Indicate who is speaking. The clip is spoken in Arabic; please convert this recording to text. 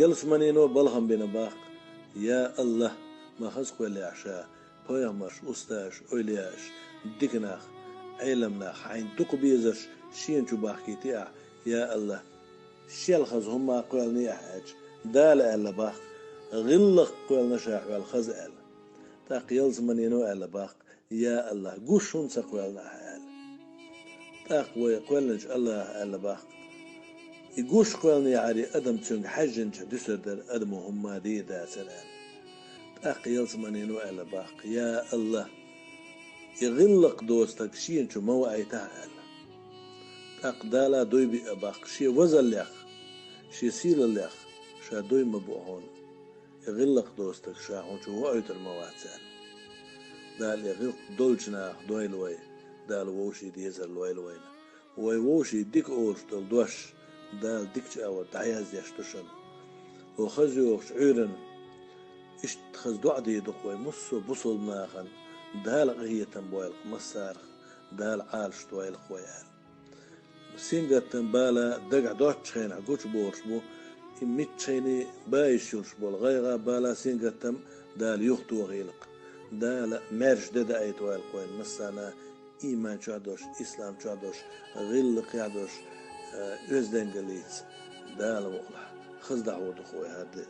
Speaker 1: يلسمنينو بلهم بين باق يا الله ما خزق ولا عشاء بيامش أستاش أولياش ديكناخ علمناخ عين تقبيزش شين شو باقيتي يا الله شيل خز هما قولني أحاج دال ألا باق غلق قولنا شاح والخز ألا تاق يلسمنينو ألا باق يا الله قوشون سقولنا أحال تاق ويقولنش الله ألا باق يقوش قولني عري أدم تشنج حجن دسر در أدم هم دي دا سلام أقيل سمانينو على باق يا الله يغلق دوستك شين شو مو أيتها على أقدالا دوي بي أباق شي وزل لخ شي سيل لخ شا دوي مبوهون يغلق دوستك شاهون شو هو أيت المواتسان دال يغلق دولجنا دوي لوي دال ووشي ديزر لوي لوينا وي ووشي ديك أوش دل دوش دال ديكش أو تعياز يشتشن وخزيوش عيرن إشت خز دعدي دقوي مصو بصل ناخن دال غية تنبويل مسار دال عالش تويل خويال سينجا تنبالا دقع دوش خين عقوش بورش بو إميت شيني بايشوش بول غيغا بالا سينجا تم دال يختو غيلق دال مرش ددا أي تويل خوين مسانا إيمان شادوش إسلام شادوش غيلق يعدوش أزدنجليت دال وقلح خز دعوة خوي هاد